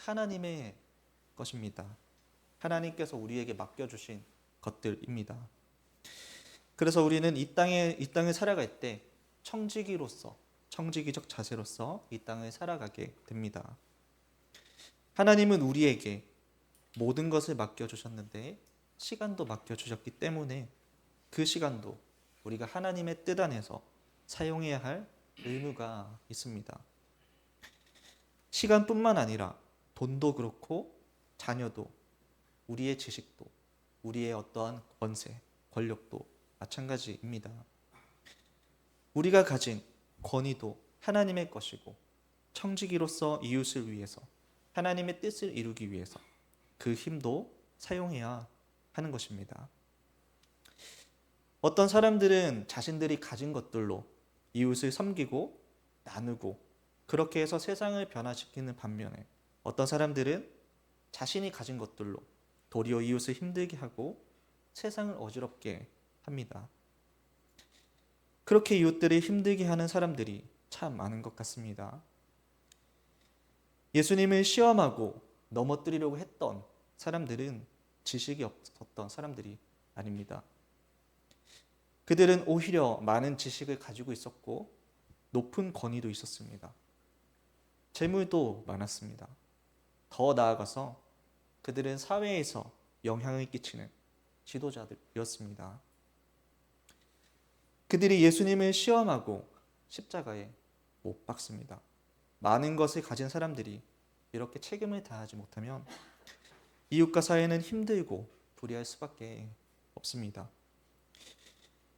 하나님의 것입니다. 하나님께서 우리에게 맡겨주신 것들입니다. 그래서 우리는 이 땅을 살아갈 때 청지기적 자세로서 이 땅을 살아가게 됩니다. 하나님은 우리에게 모든 것을 맡겨주셨는데 시간도 맡겨주셨기 때문에 그 시간도 우리가 하나님의 뜻 안에서 사용해야 할 의무가 있습니다. 시간뿐만 아니라 돈도 그렇고 자녀도, 우리의 지식도, 우리의 어떠한 권세, 권력도 마찬가지입니다. 우리가 가진 권위도 하나님의 것이고 청지기로서 이웃을 위해서 하나님의 뜻을 이루기 위해서 그 힘도 사용해야 하는 것입니다. 어떤 사람들은 자신들이 가진 것들로 이웃을 섬기고 나누고 그렇게 해서 세상을 변화시키는 반면에 어떤 사람들은 자신이 가진 것들로 도리어 이웃을 힘들게 하고 세상을 어지럽게 합니다. 그렇게 이웃들을 힘들게 하는 사람들이 참 많은 것 같습니다. 예수님을 시험하고 넘어뜨리려고 했던 사람들은 지식이 없었던 사람들이 아닙니다. 그들은 오히려 많은 지식을 가지고 있었고 높은 권위도 있었습니다. 재물도 많았습니다. 더 나아가서 그들은 사회에서 영향을 끼치는 지도자들이었습니다. 그들이 예수님을 시험하고 십자가에 못 박습니다. 많은 것을 가진 사람들이 이렇게 책임을 다하지 못하면 이웃과 사회는 힘들고 불의할 수밖에 없습니다.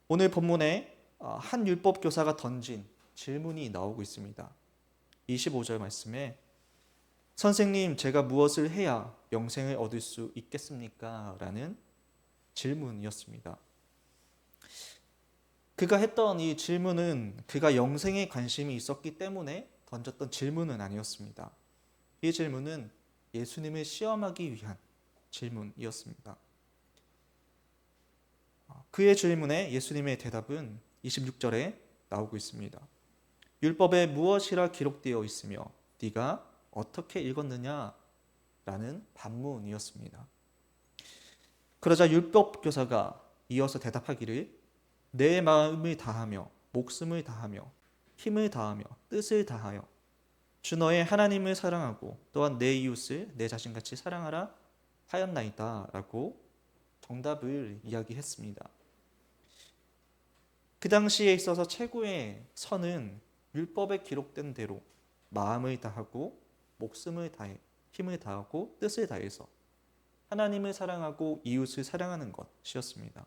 오늘 본문에 한 율법 교사가 던진 질문이 나오고 있습니다. 25절 말씀에 선생님, 제가 무엇을 해야 영생을 얻을 수 있겠습니까? 라는 질문이었습니다. 그가 했던 이 질문은 그가 영생에 관심이 있었기 때문에 던졌던 질문은 아니었습니다. 이 질문은 예수님을 시험하기 위한 질문이었습니다. 그의 질문에 예수님의 대답은 26절에 나오고 있습니다. 율법에 무엇이라 기록되어 있으며 네가 어떻게 읽었느냐? 라는 반문이었습니다. 그러자 율법 교사가 이어서 대답하기를 내 마음을 다하며 목숨을 다하며 힘을 다하며 뜻을 다하여 주 너의 하나님을 사랑하고 또한 내 이웃을 내 자신같이 사랑하라 하였나이다 라고 정답을 이야기했습니다. 그 당시에 있어서 최고의 선은 율법에 기록된 대로 마음을 다하고 목숨을 다해 힘을 다하고 뜻을 다해서 하나님을 사랑하고 이웃을 사랑하는 것이었습니다.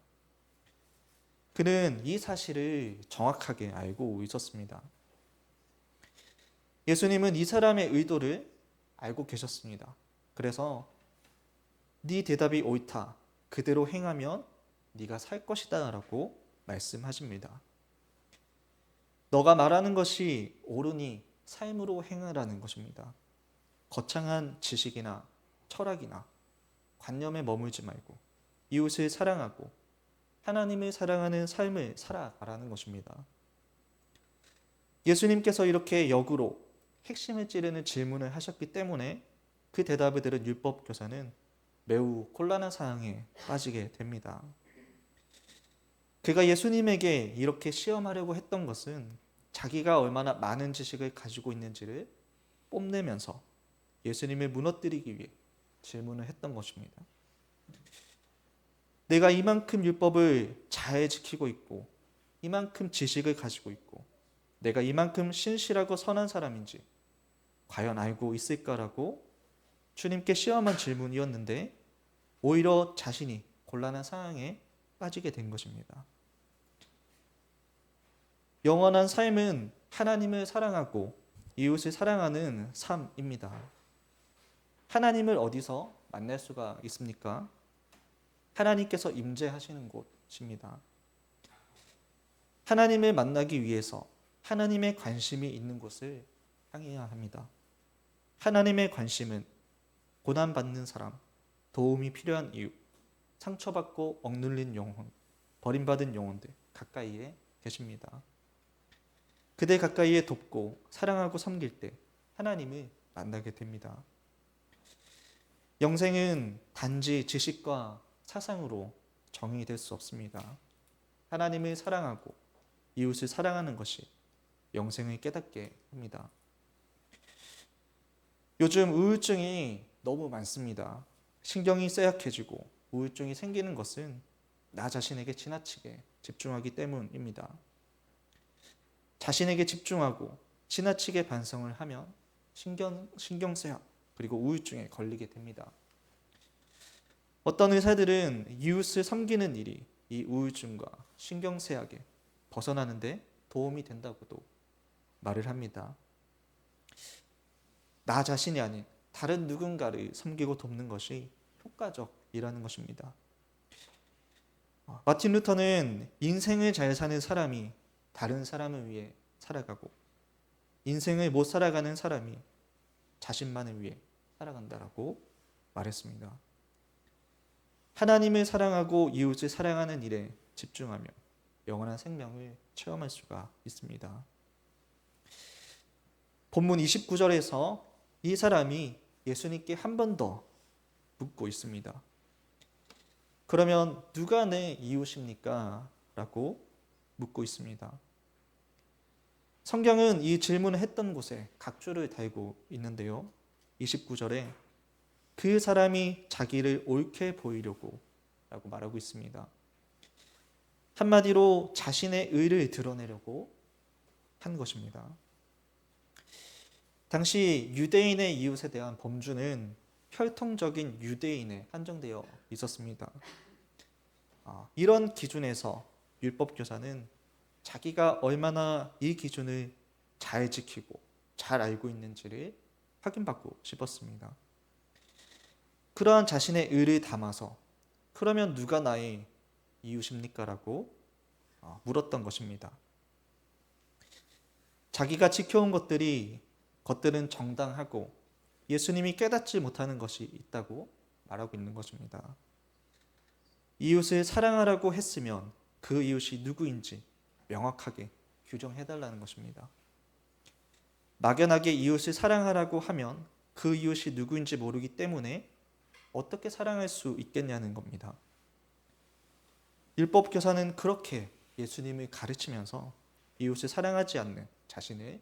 그는 이 사실을 정확하게 알고 있었습니다. 예수님은 이 사람의 의도를 알고 계셨습니다. 그래서 네 대답이 옳다. 그대로 행하면 네가 살 것이다 라고 말씀하십니다. 너가 말하는 것이 옳으니 삶으로 행하라는 것입니다. 거창한 지식이나 철학이나 관념에 머물지 말고 이웃을 사랑하고 하나님을 사랑하는 삶을 살아가라는 것입니다. 예수님께서 이렇게 역으로 핵심을 찌르는 질문을 하셨기 때문에 그 대답을 들은 율법 교사는 매우 곤란한 상황에 빠지게 됩니다. 그가 예수님에게 이렇게 시험하려고 했던 것은 자기가 얼마나 많은 지식을 가지고 있는지를 뽐내면서 예수님을 무너뜨리기 위해 질문을 했던 것입니다. 내가 이만큼 율법을 잘 지키고 있고 이만큼 지식을 가지고 있고 내가 이만큼 신실하고 선한 사람인지 과연 알고 있을까라고 주님께 시험한 질문이었는데 오히려 자신이 곤란한 상황에 빠지게 된 것입니다. 영원한 삶은 하나님을 사랑하고 이웃을 사랑하는 삶입니다. 하나님을 어디서 만날 수가 있습니까? 하나님께서 임재하시는 곳입니다. 하나님을 만나기 위해서 하나님의 관심이 있는 곳을 향해야 합니다. 하나님의 관심은 고난받는 사람, 도움이 필요한 이웃, 상처받고 억눌린 영혼, 버림받은 영혼들 가까이에 계십니다. 그들 가까이에 돕고 사랑하고 섬길 때 하나님을 만나게 됩니다. 영생은 단지 지식과 사상으로 정의될 수 없습니다. 하나님을 사랑하고 이웃을 사랑하는 것이 영생을 깨닫게 합니다. 요즘 우울증이 너무 많습니다. 신경이 쇠약해지고 우울증이 생기는 것은 나 자신에게 지나치게 집중하기 때문입니다. 자신에게 집중하고 지나치게 반성을 하면 신경쇠약 그리고 우울증에 걸리게 됩니다. 어떤 의사들은 이웃을 섬기는 일이 이 우울증과 신경쇠약에 벗어나는데 도움이 된다고도 말을 합니다. 나 자신이 아닌 다른 누군가를 섬기고 돕는 것이 효과적이라는 것입니다. 마틴 루터는 인생을 잘 사는 사람이 다른 사람을 위해 살아가고 인생을 못 살아가는 사람이 자신만을 위해 살아간다라고 말했습니다. 하나님을 사랑하고 이웃을 사랑하는 일에 집중하며 영원한 생명을 체험할 수가 있습니다. 본문 29절에서 이 사람이 예수님께 한 번 더 묻고 있습니다. 그러면 누가 내 이웃입니까? 라고 묻고 있습니다. 성경은 이 질문을 했던 곳에 각주를 달고 있는데요. 29절에 그 사람이 자기를 옳게 보이려고 라고 말하고 있습니다. 한마디로 자신의 의를 드러내려고 한 것입니다. 당시 유대인의 이웃에 대한 범주는 혈통적인 유대인에 한정되어 있었습니다. 이런 기준에서 율법교사는 자기가 얼마나 이 기준을 잘 지키고 잘 알고 있는지를 확인받고 싶었습니다. 그러한 자신의 의를 담아서 그러면 누가 나의 이웃입니까? 라고 물었던 것입니다. 자기가 지켜온 것들은 정당하고 예수님이 깨닫지 못하는 것이 있다고 말하고 있는 것입니다. 이웃을 사랑하라고 했으면 그 이웃이 누구인지 명확하게 규정해달라는 것입니다. 막연하게 이웃을 사랑하라고 하면 그 이웃이 누구인지 모르기 때문에 어떻게 사랑할 수 있겠냐는 겁니다. 율법교사는 그렇게 예수님을 가르치면서 이웃을 사랑하지 않는 자신을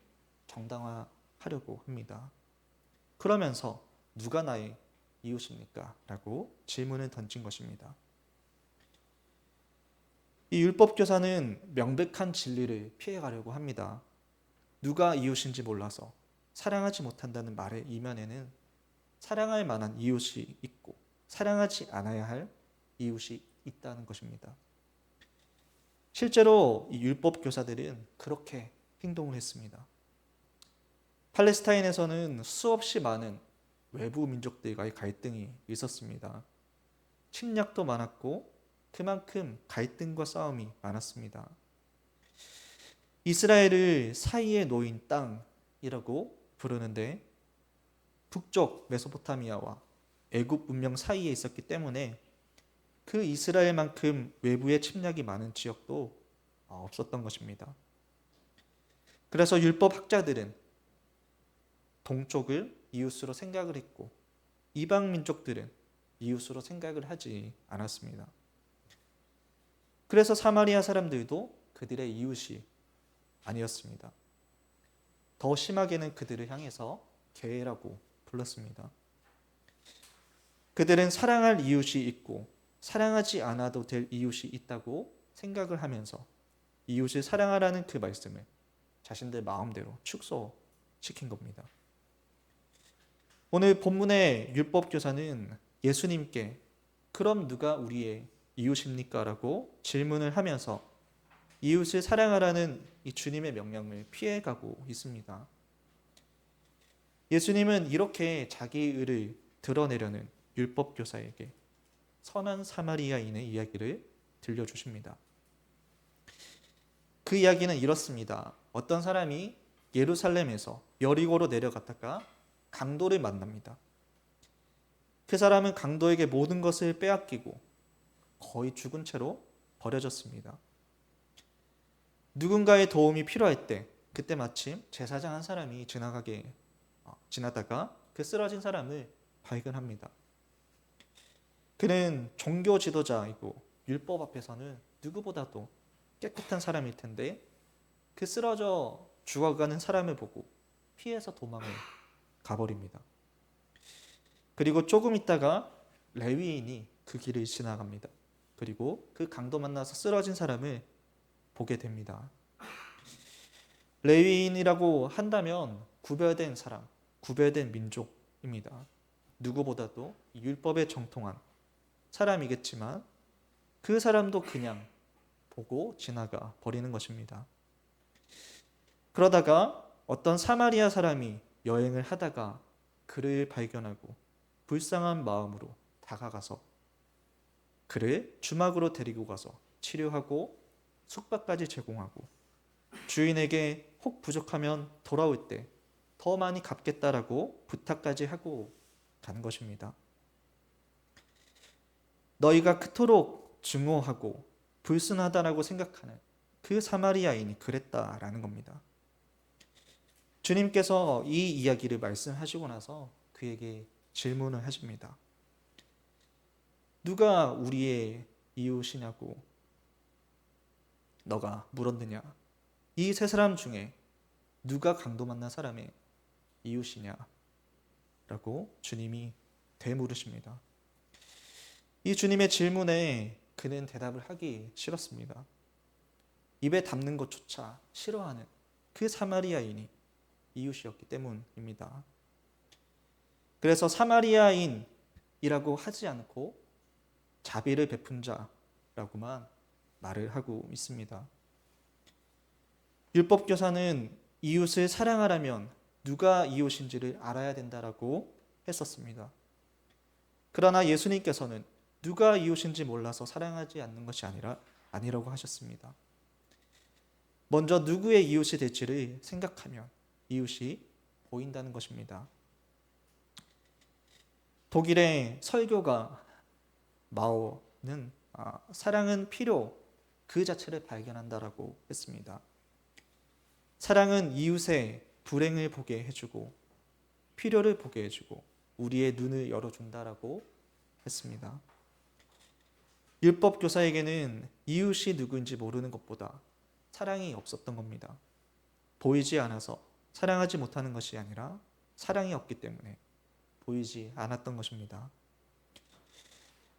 정당화하려고 합니다. 그러면서 누가 나의 이웃입니까? 라고 질문을 던진 것입니다. 이 율법교사는 명백한 진리를 피해가려고 합니다. 누가 이웃인지 몰라서 사랑하지 못한다는 말의 이면에는 사랑할 만한 이웃이 있고 사랑하지 않아야 할 이웃이 있다는 것입니다. 실제로 이 율법교사들은 그렇게 행동을 했습니다. 팔레스타인에서는 수없이 많은 외부 민족들과의 갈등이 있었습니다. 침략도 많았고 그만큼 갈등과 싸움이 많았습니다. 이스라엘을 사이에 놓인 땅이라고 부르는데 북쪽 메소포타미아와 애굽 문명 사이에 있었기 때문에 그 이스라엘만큼 외부의 침략이 많은 지역도 없었던 것입니다. 그래서 율법학자들은 동쪽을 이웃으로 생각을 했고 이방 민족들은 이웃으로 생각을 하지 않았습니다. 그래서 사마리아 사람들도 그들의 이웃이 아니었습니다. 더 심하게는 그들을 향해서 개라고 불렀습니다. 그들은 사랑할 이웃이 있고 사랑하지 않아도 될 이웃이 있다고 생각을 하면서 이웃을 사랑하라는 그 말씀을 자신들 마음대로 축소시킨 겁니다. 오늘 본문의 율법교사는 예수님께 그럼 누가 우리의 이웃입니까? 라고 질문을 하면서 이웃을 사랑하라는 이 주님의 명령을 피해가고 있습니다. 예수님은 이렇게 자기 의를 드러내려는 율법교사에게 선한 사마리아인의 이야기를 들려주십니다. 그 이야기는 이렇습니다. 어떤 사람이 예루살렘에서 여리고로 내려갔다가 강도를 만납니다. 그 사람은 강도에게 모든 것을 빼앗기고 거의 죽은 채로 버려졌습니다. 누군가의 도움이 필요할 때 그때 마침 제사장 한 사람이 지나다가 그 쓰러진 사람을 발견합니다. 그는 종교 지도자이고 율법 앞에서는 누구보다도 깨끗한 사람일 텐데 그 쓰러져 죽어가는 사람을 보고 피해서 도망을 가버립니다. 그리고 조금 있다가 레위인이 그 길을 지나갑니다. 그리고 그 강도 만나서 쓰러진 사람을 보게 됩니다. 레위인이라고 한다면 구별된 사람, 구별된 민족입니다. 누구보다도 율법에 정통한 사람이겠지만 그 사람도 그냥 보고 지나가 버리는 것입니다. 그러다가 어떤 사마리아 사람이 여행을 하다가 그를 발견하고 불쌍한 마음으로 다가가서 그를 주막으로 데리고 가서 치료하고 숙박까지 제공하고 주인에게 혹 부족하면 돌아올 때 더 많이 갚겠다라고 부탁까지 하고 가는 것입니다. 너희가 그토록 증오하고 불순하다라고 생각하는 그 사마리아인이 그랬다라는 겁니다. 주님께서 이 이야기를 말씀하시고 나서 그에게 질문을 하십니다. 누가 우리의 이웃이냐고 너가 물었느냐? 이 세 사람 중에 누가 강도 만난 사람의 이웃이냐? 라고 주님이 되물으십니다. 이 주님의 질문에 그는 대답을 하기 싫었습니다. 입에 담는 것조차 싫어하는 그 사마리아인이 이웃이었기 때문입니다. 그래서 사마리아인이라고 하지 않고 자비를 베푼 자라고만 말을 하고 있습니다. 율법교사는 이웃을 사랑하려면 누가 이웃인지를 알아야 된다라고 했었습니다. 그러나 예수님께서는 누가 이웃인지 몰라서 사랑하지 않는 것이 아니라고 하셨습니다. 먼저 누구의 이웃이 될지를 생각하면 이웃이 보인다는 것입니다. 독일의 설교가 마오는 사랑은 필요 그 자체를 발견한다라고 했습니다. 사랑은 이웃의 불행을 보게 해주고 필요를 보게 해주고 우리의 눈을 열어준다라고 했습니다. 율법 교사에게는 이웃이 누구인지 모르는 것보다 사랑이 없었던 겁니다. 보이지 않아서 사랑하지 못하는 것이 아니라 사랑이 없기 때문에 보이지 않았던 것입니다.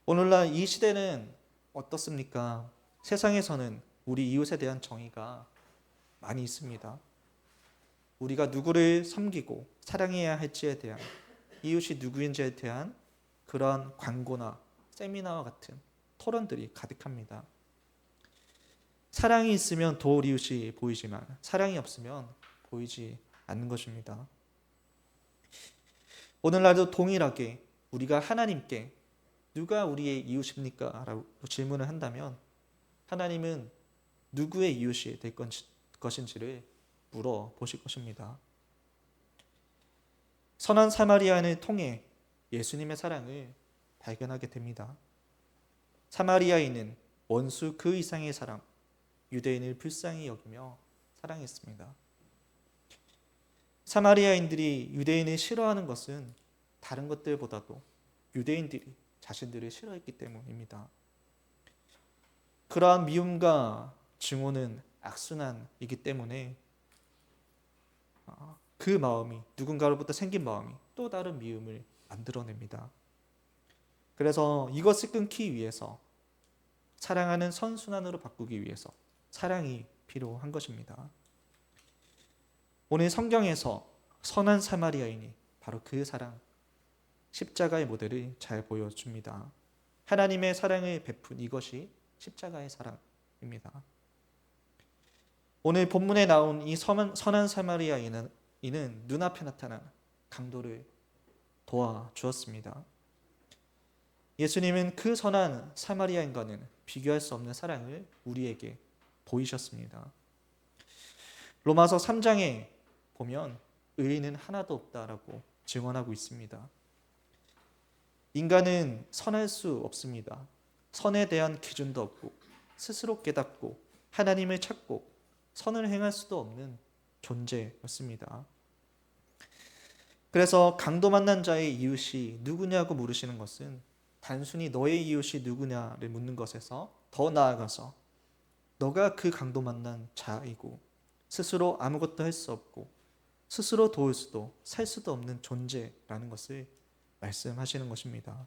오늘날 이 시대는 어떻습니까? 세상에서는 우리 이웃에 대한 정의가 많이 있습니다. 우리가 누구를 섬기고 사랑해야 할지에 대한 이웃이 누구인지에 대한 그러한 광고나 세미나와 같은 토론들이 가득합니다. 사랑이 있으면 도울 이웃이 보이지만 사랑이 없으면 보이지 않는 것입니다. 오늘날도 동일하게 우리가 하나님께 누가 우리의 이웃입니까? 라고 질문을 한다면 하나님은 누구의 이웃이 될 것인지를 물어보실 것입니다. 선한 사마리아인을 통해 예수님의 사랑을 발견하게 됩니다. 사마리아인은 원수 그 이상의 사랑, 유대인을 불쌍히 여기며 사랑했습니다. 사마리아인들이 유대인을 싫어하는 것은 다른 것들보다도 유대인들이 자신들을 싫어했기 때문입니다. 그러한 미움과 증오는 악순환이기 때문에 그 마음이 누군가로부터 생긴 마음이 또 다른 미움을 만들어냅니다. 그래서 이것을 끊기 위해서 사랑하는 선순환으로 바꾸기 위해서 사랑이 필요한 것입니다. 오늘 성경에서 선한 사마리아인이 바로 그 사랑, 십자가의 모델을 잘 보여줍니다. 하나님의 사랑을 베푼 이것이 십자가의 사랑입니다. 오늘 본문에 나온 이 선한 사마리아인은 눈앞에 나타난 강도를 도와주었습니다. 예수님은 그 선한 사마리아인과는 비교할 수 없는 사랑을 우리에게 보이셨습니다. 로마서 3장에 보면 의인은 하나도 없다라고 증언하고 있습니다. 인간은 선할 수 없습니다. 선에 대한 기준도 없고 스스로 깨닫고 하나님을 찾고 선을 행할 수도 없는 존재였습니다. 그래서 강도 만난 자의 이웃이 누구냐고 물으시는 것은 단순히 너의 이웃이 누구냐를 묻는 것에서 더 나아가서 너가 그 강도 만난 자이고 스스로 아무것도 할 수 없고 스스로 도울 수도 살 수도 없는 존재라는 것을 말씀하시는 것입니다.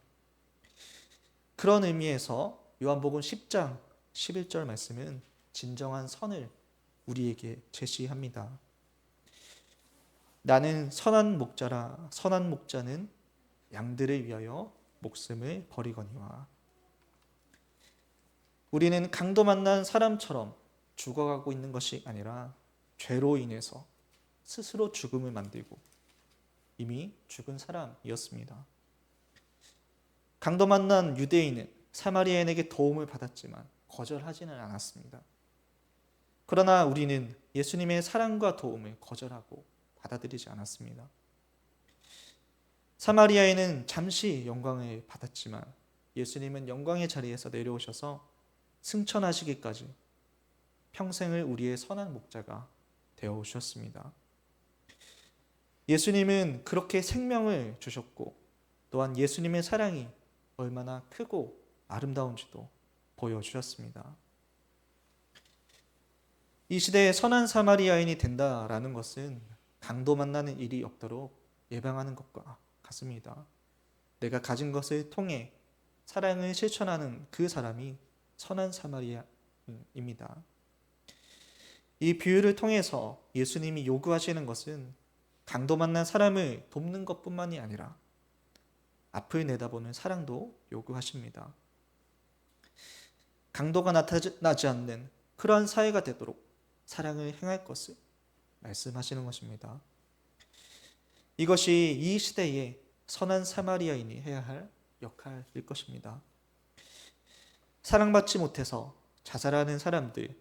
그런 의미에서 요한복음 10장 11절 말씀은 진정한 선을 우리에게 제시합니다. 나는 선한 목자라 선한 목자는 양들을 위하여 목숨을 버리거니와. 우리는 강도 만난 사람처럼 죽어가고 있는 것이 아니라 죄로 인해서 스스로 죽음을 만들고 이미 죽은 사람이었습니다. 강도 만난 유대인은 사마리아인에게 도움을 받았지만 거절하지는 않았습니다. 그러나 우리는 예수님의 사랑과 도움을 거절하고 받아들이지 않았습니다. 사마리아인은 잠시 영광을 받았지만 예수님은 영광의 자리에서 내려오셔서 승천하시기까지 평생을 우리의 선한 목자가 되어 오셨습니다. 예수님은 그렇게 생명을 주셨고 또한 예수님의 사랑이 얼마나 크고 아름다운지도 보여주셨습니다. 이 시대에 선한 사마리아인이 된다라는 것은 강도 만나는 일이 없도록 예방하는 것과 같습니다. 내가 가진 것을 통해 사랑을 실천하는 그 사람이 선한 사마리아인입니다. 이 비유를 통해서 예수님이 요구하시는 것은 강도 만난 사람을 돕는 것뿐만이 아니라 앞을 내다보는 사랑도 요구하십니다. 강도가 나타나지 않는 그러한 사회가 되도록 사랑을 행할 것을 말씀하시는 것입니다. 이것이 이 시대에 선한 사마리아인이 해야 할 역할일 것입니다. 사랑받지 못해서 자살하는 사람들,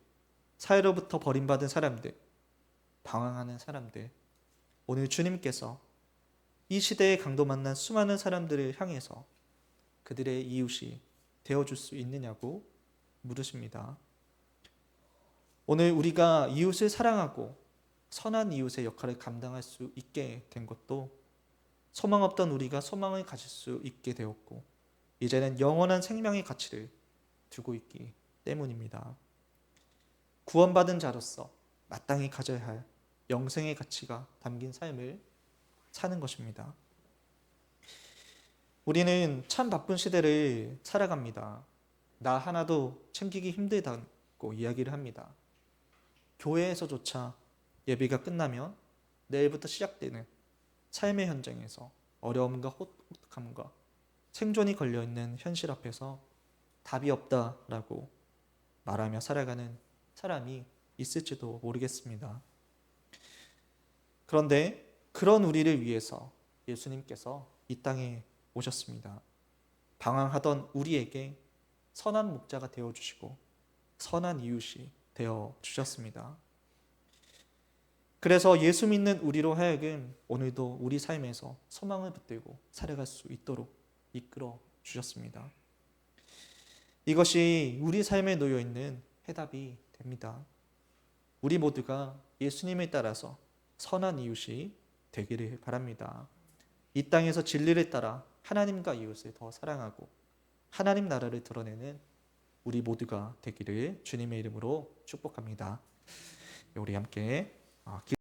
사회로부터 버림받은 사람들, 방황하는 사람들, 오늘 주님께서 이 시대에 강도 만난 수많은 사람들을 향해서 그들의 이웃이 되어줄 수 있느냐고 물으십니다. 오늘 우리가 이웃을 사랑하고 선한 이웃의 역할을 감당할 수 있게 된 것도 소망 없던 우리가 소망을 가질 수 있게 되었고 이제는 영원한 생명의 가치를 두고 있기 때문입니다. 구원받은 자로서 마땅히 가져야 할 영생의 가치가 담긴 삶을 사는 것입니다. 우리는 참 바쁜 시대를 살아갑니다. 나 하나도 챙기기 힘들다고 이야기를 합니다. 교회에서조차 예배가 끝나면 내일부터 시작되는 삶의 현장에서 어려움과 혹독함과 생존이 걸려있는 현실 앞에서 답이 없다라고 말하며 살아가는 사람이 있을지도 모르겠습니다. 그런데 그런 우리를 위해서 예수님께서 이 땅에 오셨습니다. 방황하던 우리에게 선한 목자가 되어주시고 선한 이웃이 되어주셨습니다. 그래서 예수 믿는 우리로 하여금 오늘도 우리 삶에서 소망을 붙들고 살아갈 수 있도록 이끌어 주셨습니다. 이것이 우리 삶에 놓여있는 해답이 됩니다. 우리 모두가 예수님을 따라서 선한 이웃이 되기를 바랍니다. 이 땅에서 진리를 따라 하나님과 이웃을 더 사랑하고 하나님 나라를 드러내는 우리 모두가 되기를 주님의 이름으로 축복합니다. 우리 함께